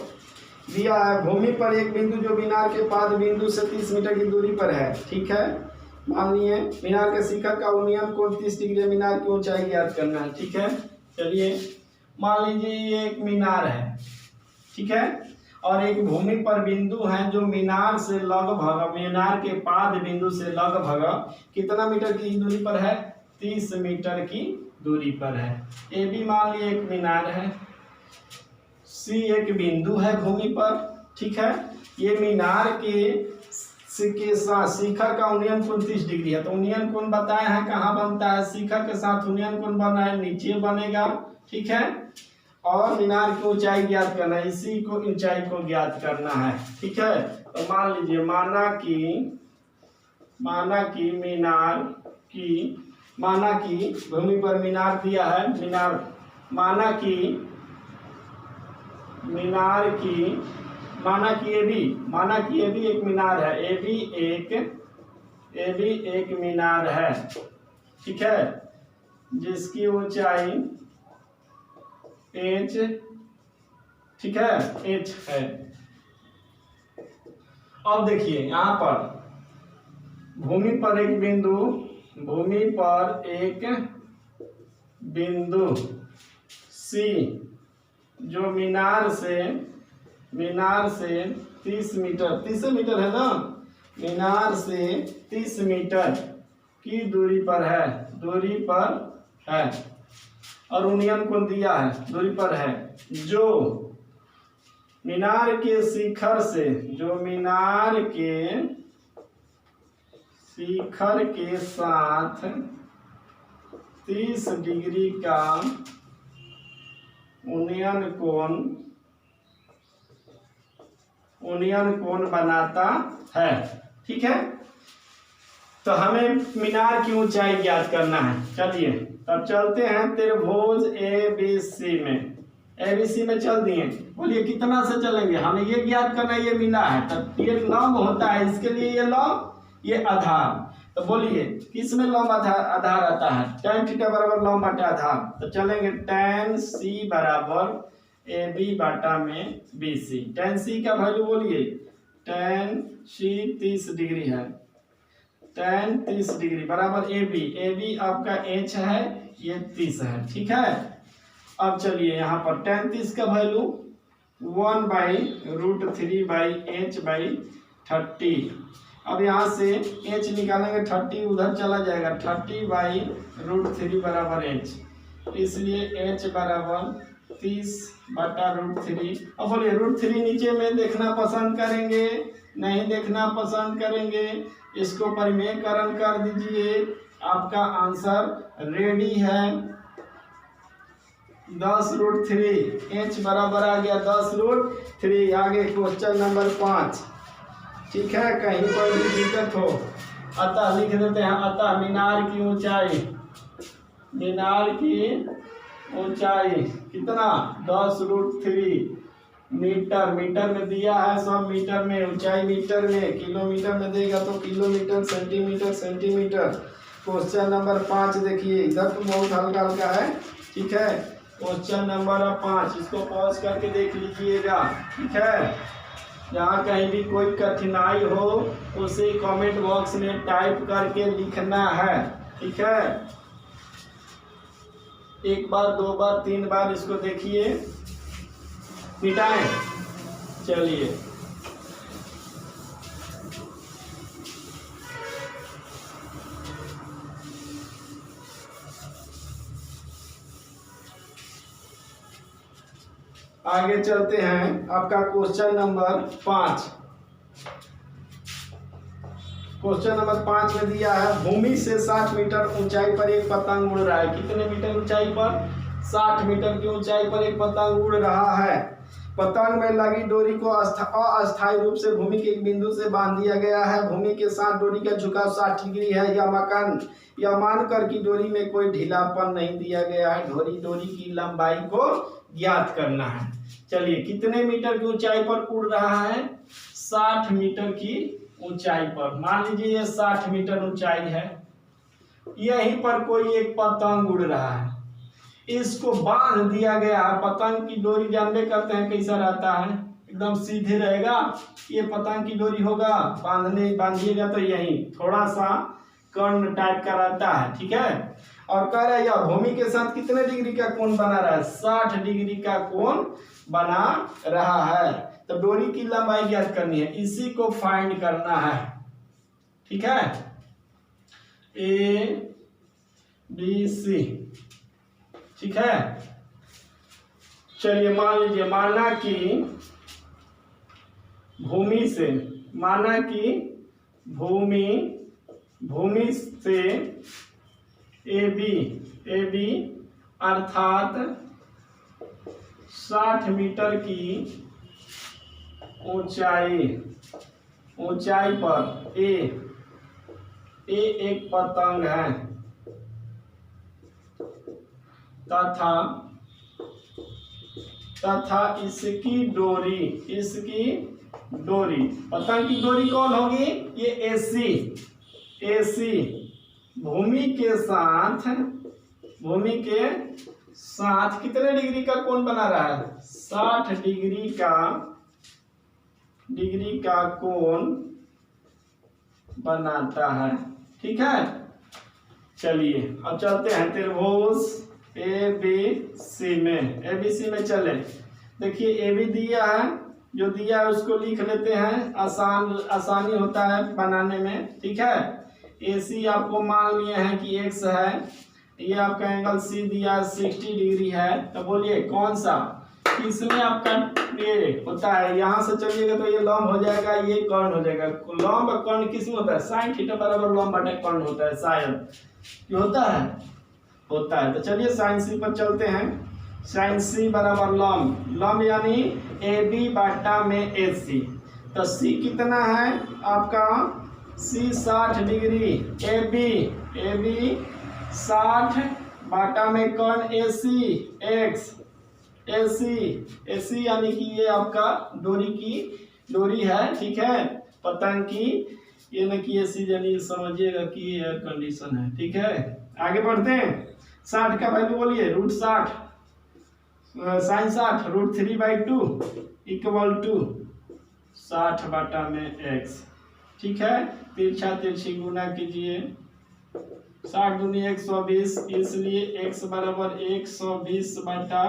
दिया है, भूमि पर एक बिंदु जो मीनार के पाद बिंदु से 30 मीटर की दूरी पर है। ठीक है, मान लिए मीनार के शिखर का उन्नयन कोण 30 डिग्री, मीनार की ऊंचाई ज्ञात करना है। ठीक है, चलिए मान लीजिए ये एक मीनार है। ठीक है, और एक भूमि पर बिंदु है जो मीनार से लगभग, मीनार के पाद बिंदु से लगभग कितना मीटर की दूरी पर है? 30 मीटर की दूरी पर है। ए बी मान लिए एक मीनार है, सी एक बिंदु है भूमि पर। ठीक है, ये मीनार के साथ शिखर का उन्नयन कोण 30 डिग्री है। तो उन्नयन कोण बताया है कहाँ बनता है? शिखर के साथ उन्नयन कोण बना है, नीचे बनेगा। ठीक है, और मीनार की ऊंचाई ज्ञात करना है, इसी को ऊंचाई को ज्ञात करना है। ठीक है, तो मान लीजिए माना कि भूमि पर मीनार दिया है, माना कि ए बी एक मीनार है, ए बी एक मीनार है। ठीक है, जिसकी ऊंचाई h, ठीक है, h है। अब देखिए यहाँ पर भूमि पर एक बिंदु C जो मीनार से 30 मीटर है ना, मीनार से 30 मीटर की दूरी पर है और उन्नयन कोण दिया है, दूरी पर है, जो मीनार के शिखर के साथ 30 डिग्री का उन्नयन कोण बनाता है। ठीक है, तो हमें मीनार की ऊंचाई ज्ञात करना है। चलिए तब चलते हैं त्रिभुज ABC में चल दिए। बोलिए कितना से चलेंगे? हमें ये ज्ञात करना है, ये मिला है, तब ये लंब होता है, इसके लिए ये लंब, ये आधार। तो बोलिए किस में लंब आधार आता है? tan थीटा बराबर लंब बटा आधार। तो चलेंगे tan C बराबर AB बटा में BC। tan C का वैल्यू बोलिए, tan C 30 डिग्री है, tan 30 डिग्री बराबर AB आपका h है, ये 30 है। ठीक है, अब चलिए यहाँ पर tan 30 का वैल्यू 1/√3/h/30। अब यहाँ से h निकालेंगे, 30 उधर चला जाएगा, 30/√3 बराबर h, इसलिए h बराबर 30/√3। अब बोलिए √3 नीचे में देखना पसंद करेंगे, नहीं देखना पसंद करेंगे, इसको परिमेयकरण कर दीजिए, आपका आंसर रेडी है 10√3। h बराबर आ गया 10√3। आगे क्वेश्चन नंबर 5। ठीक है, कहीं पर भी दिक्कत हो अतः लिख देते हैं, अतः मीनार की ऊंचाई कितना? 10√3 मीटर। मीटर में दिया है, सब मीटर में, ऊंचाई मीटर में, किलोमीटर में देगा तो किलोमीटर, सेंटीमीटर। क्वेश्चन नंबर 5 देखिए, इधर तो बहुत हल्का है। ठीक है, क्वेश्चन नंबर 5, इसको पॉज करके देख लीजिएगा। ठीक है, जहाँ कहीं भी कोई कठिनाई हो उसे कमेंट बॉक्स में टाइप करके लिखना है। ठीक है, 1 बार 2 बार 3 बार इसको देखिए, मिटाएं। चलिए आगे चलते हैं, आपका क्वेश्चन नंबर 5। क्वेश्चन नंबर 5 में दिया है भूमि से 60 मीटर ऊंचाई पर एक पतंग उड़ रहा है। कितने मीटर ऊंचाई पर? 60 मीटर की ऊंचाई पर एक पतंग उड़ रहा है। पतंग में लगी डोरी को अस्थायी रूप से भूमि के एक बिंदु से बांध दिया गया है। भूमि के साथ डोरी का झुकाव 60 डिग्री है। यह मानकर कि डोरी में कोई ढीलापन नहीं दिया गया है। डोरी की लंबाई को ज्ञात करना है। चलिए, कितने मीटर की ऊंचाई पर उड़ रहा है? 60 मीटर की ऊंचाई पर। मान लीजिए ये 60 मीटर ऊंचाई है, यहीं पर कोई एक पतंग उड़ रहा है, इसको बांध दिया गया है। पतंग की डोरी जानते करते हैं कैसा रहता है, एकदम सीधे रहेगा। ये पतंग की डोरी होगा, बांधिएगा तो यही थोड़ा सा कर्ण टाइप का रहता है, ठीक है। और कह रहे हैं भूमि के साथ कितने डिग्री का कोण बना रहा है? 60 डिग्री का कोण बना रहा है। तो डोरी की लंबाई ज्ञात करनी है, इसी को फाइंड करना है, ठीक है। ए बी सी, ठीक है। चलिए, मान लीजिए माना कि भूमि से ए बी अर्थात 60 मीटर की ऊंचाई पर ए एक पतंग है तथा इसकी डोरी पतंग की डोरी कौन होगी? ये एसी भूमि के साथ कितने डिग्री का कोण बना रहा है? 60 डिग्री का कोण बनाता है, ठीक है। चलिए, अब चलते हैं त्रिभुज ABC में चले। देखिए, AB दिया है, जो दिया है उसको लिख लेते हैं, आसानी होता है बनाने में, ठीक है। AC आपको मान लिए हैं कि x है, ये आपका एंगल C दिया है 60 डिग्री है। तो बोलिए कौन सा? इसमें आपका ये होता है, यहाँ से चलिएगा तो ये लंब हो जाएगा, ये कर्ण हो जाएगा। लंब और कर्ण किसमें होता है? sin थीटा बराबर लंब बटे कर्ण होता है, शायद ये होता है। तो चलिए sin C पर चलते हैं। sin C बराबर लंब यानी AB बाटा में AC। तो C कितना है आपका? C 60 डिग्री, AB 60 बाटा में कर्ण AC यानी कि ये आपका डोरी है, ठीक है, पतंग की। ये न कि AC यानी समझिएगा कि एयर कंडीशन है, ठीक है। आगे बढ़ते हैं। 60 का वैल्यू बोलिए, √60 sin 60 √3/2 = 60 बाटा में x, ठीक है। तिरछी गुना कीजिए, 60 दूनी 120, इसलिए x बराबर 120 बाटा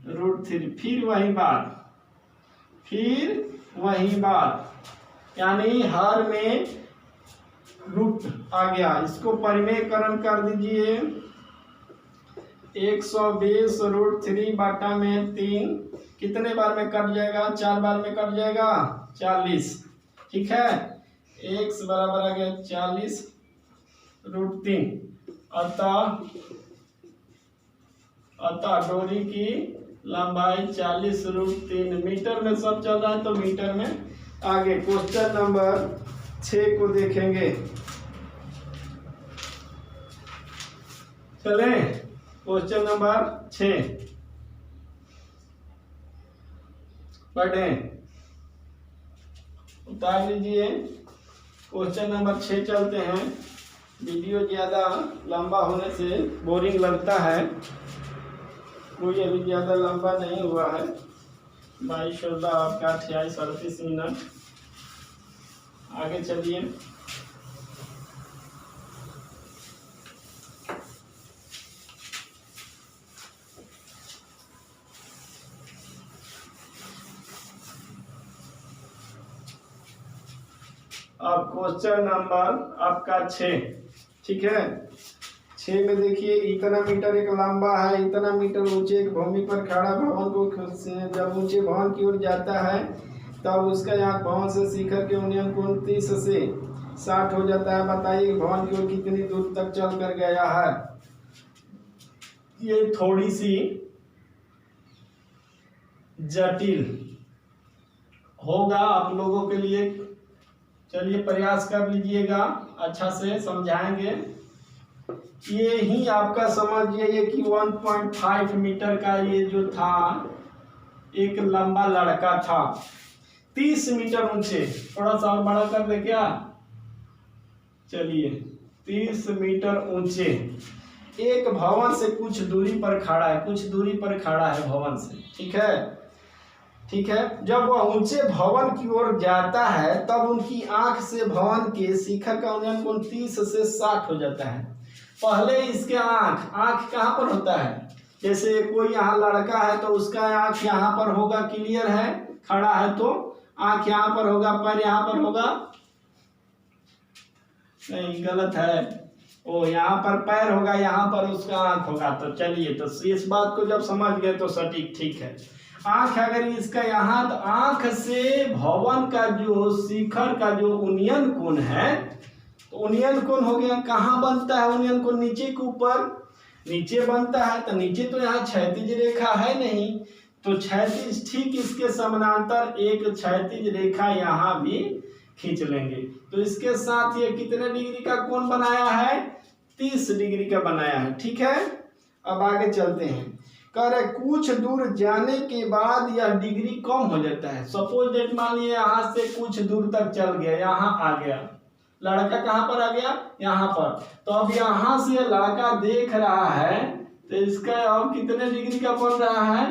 √3। फिर वही बात यानी हर में रूट आ गया, इसको परिमेयकरण कर दीजिए। 120 √3 बाटा में 3 कितने बार में कट जाएगा? 4 बार में कट जाएगा, 40, ठीक है। x बराबर आ गया 40 √3। अतः डोरी की लंबाई 40 √3 मीटर में सब चल रहा है, तो मीटर में। आगे क्वेश्चन नंबर 6 को देखेंगे। चले, क्वेश्चन नंबर 6 पढ़ें, उतार लीजिए। क्वेश्चन नंबर 6 चलते हैं। वीडियो ज़्यादा लंबा होने से बोरिंग लगता है, कोई अभी ज़्यादा लंबा नहीं हुआ है। 22 आपका 28 38 मिनट। आगे चलिए। अब क्वेश्चन नंबर आपका 6, ठीक है। 6 6 में देखिए इतना मीटर एक लंबा है, इतना मीटर ऊंचे एक भूमि पर खड़ा भवन को जब ऊंचे भवन की ओर जाता है तब उसका यहाँ भवन से शिखर के उन्नयन कोण 30 से 60 हो जाता है। बताइए भवन की ओर कितनी दूर तक चल कर गया है। ये थोड़ी सी जटिल होगा आप लोगों के लिए, चलिए प्रयास कर लीजिएगा, अच्छा से समझाएंगे। ये ही आपका समझिए कि 1.5 मीटर का ये जो था एक लंबा लड़का था, 30 मीटर ऊंचे, थोड़ा सा और बड़ा कर दे क्या, चलिए 30 मीटर ऊंचे एक भवन से कुछ दूरी पर खड़ा है, कुछ दूरी पर खड़ा है भवन से, ठीक है, ठीक है। जब वह ऊंचे भवन की ओर जाता है तब उनकी आंख से भवन के शिखर का उन्नयन कोण 30 से 60 हो जाता है। पहले इसके आंख कहाँ पर होता है, जैसे कोई यहाँ लड़का है तो उसका आंख यहाँ पर होगा, क्लियर है, खड़ा है तो आंख यहाँ पर होगा, पैर यहाँ पर होगा, नहीं गलत है, ओ यहाँ पर पैर होगा, यहाँ पर उसका आंख होगा। तो चलिए तो इस बात को जब समझ गए तो सटीक ठीक है। आंख अगर इसका यहाँ, तो आंख से भवन का जो शिखर का जो उन्नयन कोण है, तो उन्नयन कोण हो गया, कहाँ बनता है उन्नयन कोण, नीचे के ऊपर, नीचे बनता है। तो नीचे तो यहाँ क्षैतिज रेखा है नहीं, तो क्षैतिज ठीक इसके समानांतर एक क्षैतिज रेखा यहाँ भी खींच लेंगे। तो इसके साथ ये कितने डिग्री का कोण बनाया है, 30 डिग्री का बनाया है, ठीक है। अब आगे चलते हैं, कह रहे कुछ दूर जाने के बाद यह डिग्री कम हो जाता है। सपोज डेट मान लिया यहाँ से कुछ दूर तक चल गया, यहाँ आ गया लड़का, कहाँ पर आ गया, यहाँ पर। तो अब यहाँ से लड़का देख रहा है तो इसका अब कितने डिग्री का बन रहा है,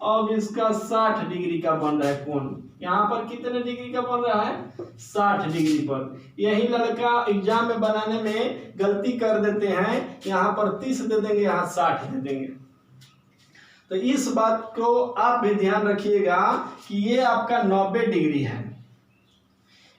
अब इसका 60 डिग्री का बन रहा है कोण। यहाँ पर कितने डिग्री का बन रहा है, 60 डिग्री पर। यही लड़का एग्जाम में बनाने में गलती कर देते हैं, यहाँ पर 30 दे देंगे, यहाँ 60 दे देंगे। तो इस बात को आप भी ध्यान रखिएगा कि ये आपका 90 डिग्री है।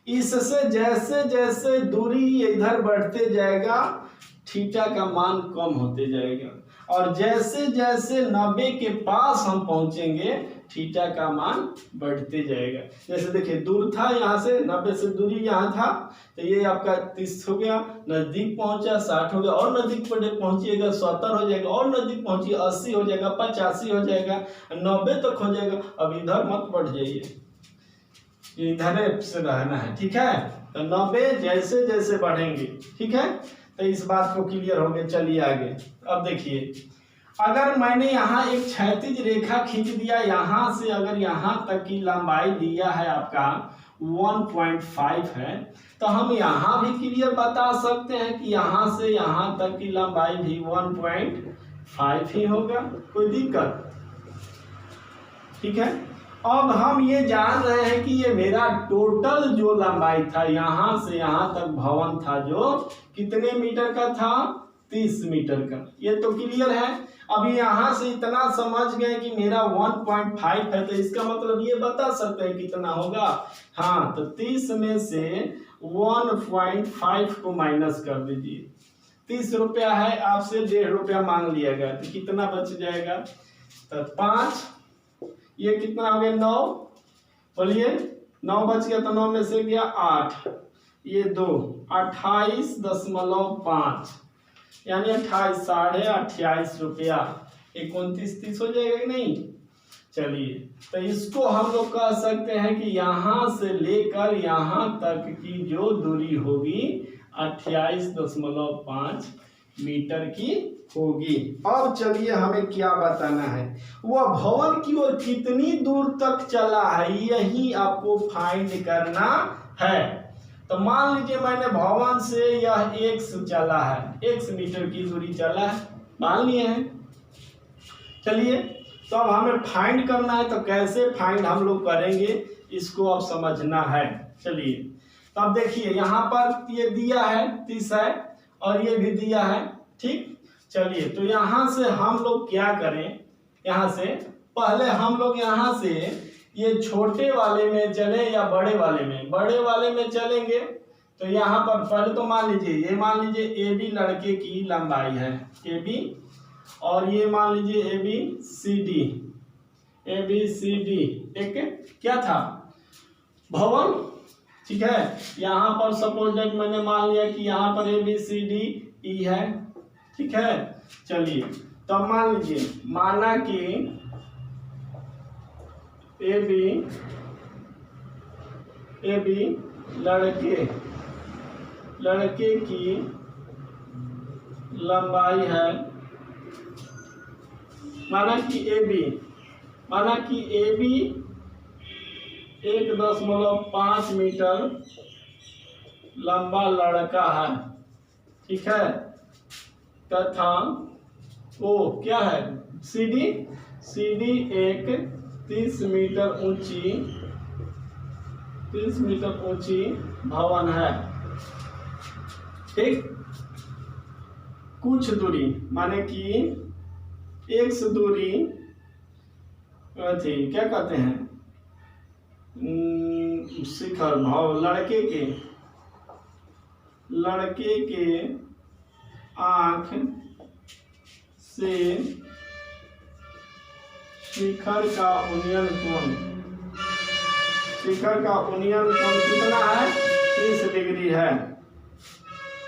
इससे जैसे जैसे दूरी इधर बढ़ते जाएगा थीटा का मान कम होते जाएगा, और जैसे जैसे 90 के पास हम पहुंचेंगे थीटा का मान बढ़ते जाएगा। जैसे देखिए दूर था, यहाँ से 90 से दूरी यहाँ था, तो ये आपका 30 हो गया, नजदीक पहुंचा 60 हो गया, और नजदीक पहुंचिएगा 70 हो जाएगा, और नजदीक पहुंचिए 80 हो जाएगा, 85 हो जाएगा, 90 तक हो जाएगा। अब इधर मत बढ़ जाइए, इधर से रहना है, ठीक है। तो 90 जैसे जैसे बढ़ेंगे, ठीक है। तो इस बात को क्लियर हो गया, चलिए आगे। अब देखिए अगर मैंने यहाँ एक क्षैतिज रेखा खींच दिया, यहाँ से अगर यहाँ तक की लंबाई दिया है आपका 1.5 है, तो हम यहाँ भी क्लियर बता सकते हैं कि यहाँ से यहाँ तक की लंबाई भी 1.5 ही होगा, कोई दिक्कत, ठीक है। अब हम ये जान रहे हैं कि ये मेरा टोटल जो लंबाई था यहाँ से यहाँ तक भवन था जो कितने मीटर का था, 30 मीटर का, ये तो क्लियर है। अभी यहाँ से इतना समझ गए कि मेरा 1.5 है, तो इसका मतलब ये बता सकते हैं कितना होगा। हाँ, तो 30 में से 1.5 को माइनस कर दीजिए। 30 रुपया है, आपसे 1.5 रुपया मांग लिया गया, तो कितना बच जाएगा, तो 5, ये कितना हो गया 9, बोलिए 9 बच गया, तो 9 में से गया 8, ये 2, 28.5, यानी 28, 28.5 रुपया, 29.30 हो जाएगा कि नहीं। चलिए तो इसको हम लोग कह सकते हैं कि यहाँ से लेकर यहाँ तक की जो दूरी होगी 28.5 मीटर की होगी। अब चलिए हमें क्या बताना है, वह भवन की ओर कितनी दूर तक चला है, यही आपको फाइंड करना है। तो मान लीजिए मैंने भवन से यह x चला है, x मीटर की दूरी चला है, मान लिए हैं। चलिए तो अब हमें फाइंड करना है, तो कैसे फाइंड हम लोग करेंगे इसको अब समझना है। चलिए तो अब देखिए यहाँ पर ये दिया है 30 है, और ये भी दिया है, ठीक। चलिए तो यहाँ से हम लोग क्या करें, यहाँ से पहले हम लोग यहाँ से ये छोटे वाले में चले या बड़े वाले में, बड़े वाले में चलेंगे तो यहाँ पर पहले तो मान लीजिए, ये मान लीजिए ए बी लड़के की लंबाई है ए बी, और ये मान लीजिए A B C D, A B C D एक क्या था, भवन, ठीक है। यहाँ पर सपोज दैट मैंने मान लिया कि यहाँ पर ए बी सी डी ई है, ठीक है। चलिए तब मान लीजिए, माना कि ए बी लड़के की लंबाई है, माना कि ए बी 1.5 मीटर लंबा लड़का है, ठीक है, तथा वो क्या है, सी डी एक 30 मीटर ऊंची भवन है, ठीक। कुछ दूरी माने कि एक्स दूरी थी, क्या कहते हैं, शिखर भाव लड़के के आँख से शिखर का उन्नयन कोण कितना है, 30 डिग्री है,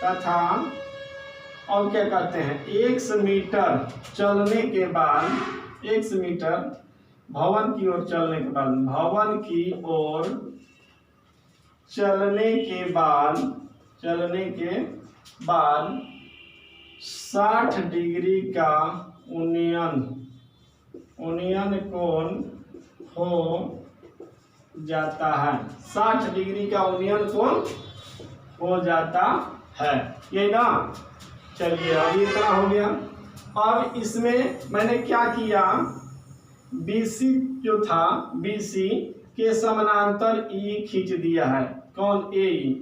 तथा और क्या कहते हैं, 100 मीटर चलने के बाद, 100 मीटर भवन की ओर चलने के बाद 60 डिग्री का उन्नयन कोण हो जाता है, 60 डिग्री का उन्नयन कोण हो जाता है, ये ना। चलिए अब ये इतना हो गया। अब इसमें मैंने क्या किया, BC जो था, BC के समानांतर E खींच दिया है, कौन, AE,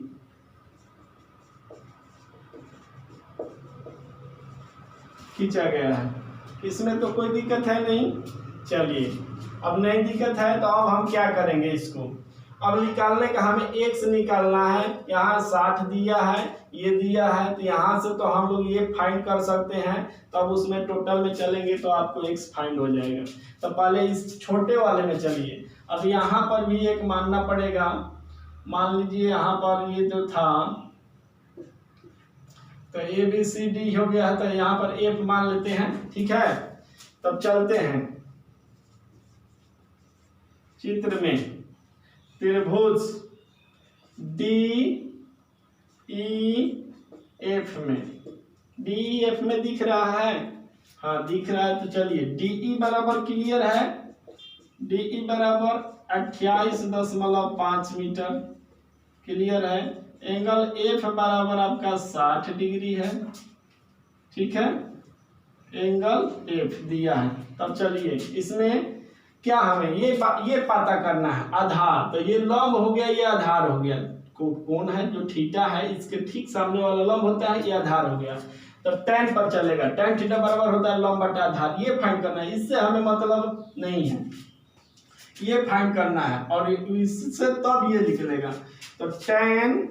खींचा गया है, इसमें तो कोई दिक्कत है नहीं। चलिए अब नहीं दिक्कत है तो अब हम क्या करेंगे, इसको अब निकालने का, हमें x निकालना है, यहाँ 60 दिया है, ये दिया है, तो यहाँ से तो हम लोग ये फाइंड कर सकते हैं, तब उसमें टोटल में चलेंगे तो आपको x फाइंड हो जाएगा। तो पहले इस छोटे वाले में चलिए, अब यहाँ पर भी एक मानना पड़ेगा, मान लीजिए यहाँ पर ये जो था, तो ए बी सी डी हो गया है, तो यहाँ पर f मान लेते हैं, ठीक है। तब चलते हैं चित्र में, त्रिभुज DEF में दिख रहा है, हाँ दिख रहा है, तो चलिए DE बराबर क्लियर है, DE बराबर 28.5 मीटर क्लियर है, एंगल F बराबर आपका 60 डिग्री है, ठीक है, एंगल F दिया है। तब चलिए इसमें क्या हमें ये पता करना है, आधार, तो ये लंब हो गया, ये आधार हो गया, कौन है जो थीटा है इसके ठीक सामने वाला लंब होता है, ये आधार हो गया। तो tan पर चलेगा, tan थीटा बराबर होता है लंब बटा आधार, ये फाइंड करना है, इससे हमें मतलब नहीं है, ये फाइंड करना है, और इससे तब ये लिख लेगा। तो tan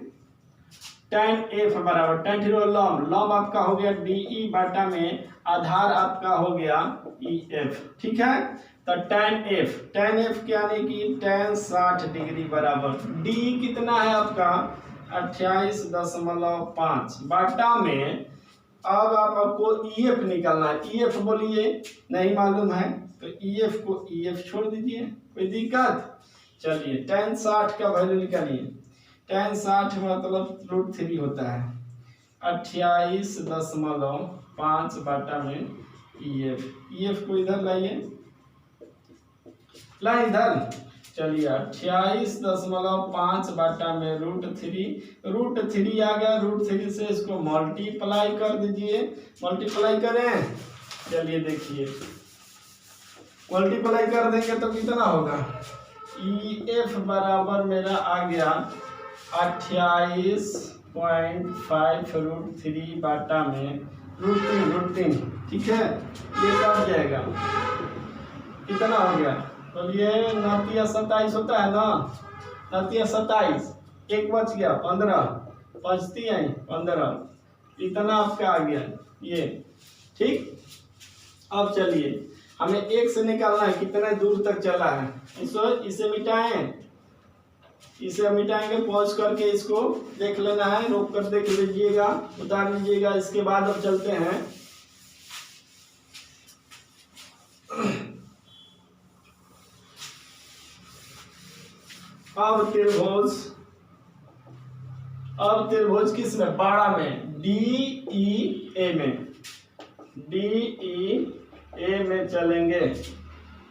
F बराबर tan थीटा लंब आपका हो गया DE बटा में आधार आपका हो गया EF, ठीक है। तो tan F क्या यानी कि tan 60 डिग्री बराबर D कितना है आपका 28.5 बाटा में, अब आपको EF निकालना है, EF बोलिए, नहीं मालूम है तो EF को EF छोड़ दीजिए, कोई दिक्कत। चलिए tan 60 का वैल्यू निकालिए, tan 60 मतलब √3 होता है, 28.5 बाटा में EF को इधर लाइए, ला इधर, चलिए 28.5 बाटा में √3 आ गया, √3 से इसको मल्टीप्लाई कर दीजिए, मल्टीप्लाई करें, चलिए देखिए मल्टीप्लाई कर देंगे तो कितना होगा, EF बराबर मेरा आ गया 28.5 √3 बाटा में √3, ठीक है, ये कट जाएगा, कितना हो गया, तो ये 29 27 होता है ना, 29 27, एक बच गया 15, 5 आई 15, इतना आपका आ गया ये। ठीक, अब चलिए हमें एक से निकालना है कितने दूर तक चला है। इसे मिटाएं, इसे मिटाएंगे, पॉज करके इसको देख लेना है, रोक कर देख लीजिएगा, उतार लीजिएगा। इसके बाद अब चलते हैं अब त्रिभुज किस में, बाड़ा में, DEA में, DEA में चलेंगे।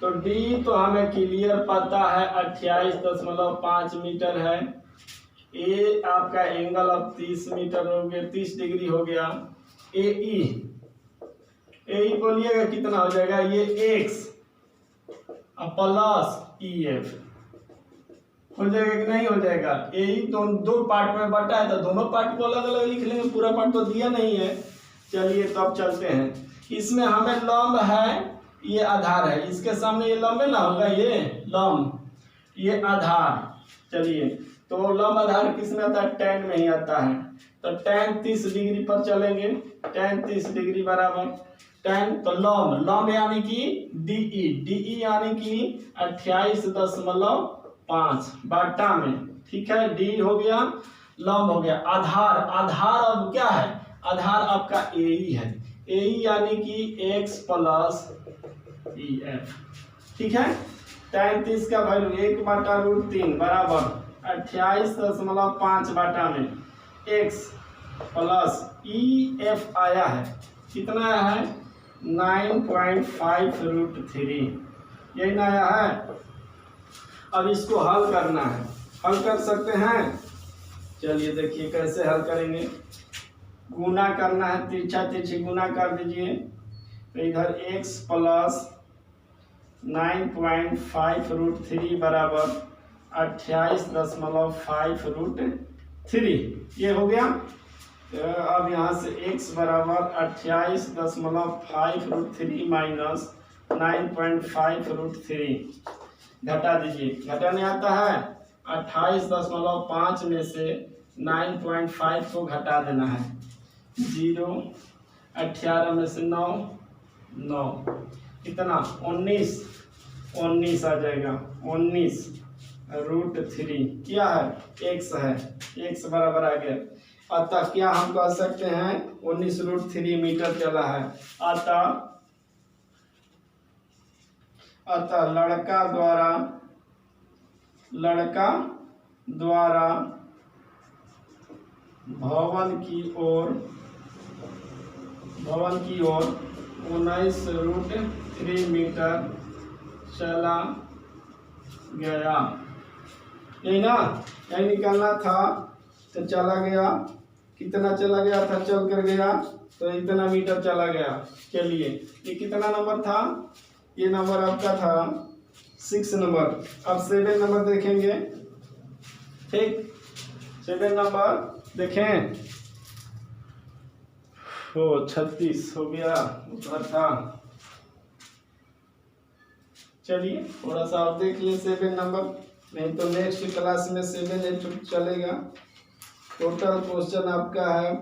तो D तो हमें क्लियर पता है 28.5 मीटर है। A आपका एंगल अब 30 मीटर हो गया, 30 डिग्री हो गया। AE बोलिएगा कितना हो जाएगा, ये X प्लस EF हो जाएगा कि नहीं हो जाएगा। यही दो पार्ट में बटा है तो दोनों पार्ट को अलग अलग लिख लेंगे, पूरा पार्ट तो दिया नहीं है। चलिए तो अब चलते हैं, इसमें हमें लंब है, ये आधार है, इसके सामने ये लंब है ना, होगा ये लंब, ये आधार। चलिए तो लंब आधार किस में आता है, tan में ही आता है। तो tan 30 डिग्री पर चलेंगे, tan 30 डिग्री बराबर tan, तो लंब यानी कि DE यानी कि 28.5 बाटा में। ठीक है, D हो गया, लंब हो गया, आधार अब क्या है, आधार आपका AE है, AE यानी कि X प्लस EF। ठीक है, tan 30 का वैल्यू 1/√3 बराबर 28.5 बाटा में X प्लस EF आया है, कितना आया है 9.5√3, यही ना आया है। अब इसको हल करना है, हल कर सकते हैं। चलिए देखिए कैसे हल करेंगे, गुना करना है, तिरछा तिरछी गुना कर दीजिए। तो इधर x प्लस 9.5√3 बराबर 28.5√3, ये हो गया। तो अब यहाँ से x बराबर 28.5√3 माइनस 9.5√3 घटा दीजिए, घटाने आता है 28.5 में से 9.5 को घटा देना है, 0, 18 में से 9, कितना 19 आ जाएगा, 19√3 क्या है, x है, x बराबर आ गया। अतः क्या हम कह सकते हैं 19√3 मीटर चला है। अतः लड़का द्वारा भवन की ओर 19√3 मीटर चला गया, यही ना, यही निकालना था। तो चला गया, कितना चला गया था, चल कर गया तो इतना मीटर चला गया। चलिए ये कितना नंबर था, ये नंबर आपका था 6 नंबर। अब 7 नंबर देखेंगे। ठीक, 7 नंबर देखें, हो 36 हो गया, उधर था। चलिए थोड़ा सा आप देख लिए 7 नंबर, नहीं तो नेक्स्ट क्लास में 7 8 चलेगा। टोटल क्वेश्चन आपका है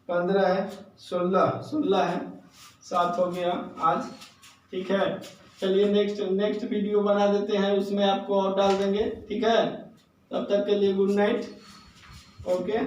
15 है, 16 है, 7 हो गया आज। ठीक है, चलिए नेक्स्ट वीडियो बना देते हैं, उसमें आपको और डाल देंगे। ठीक है, तब तक के लिए गुड नाइट, ओके।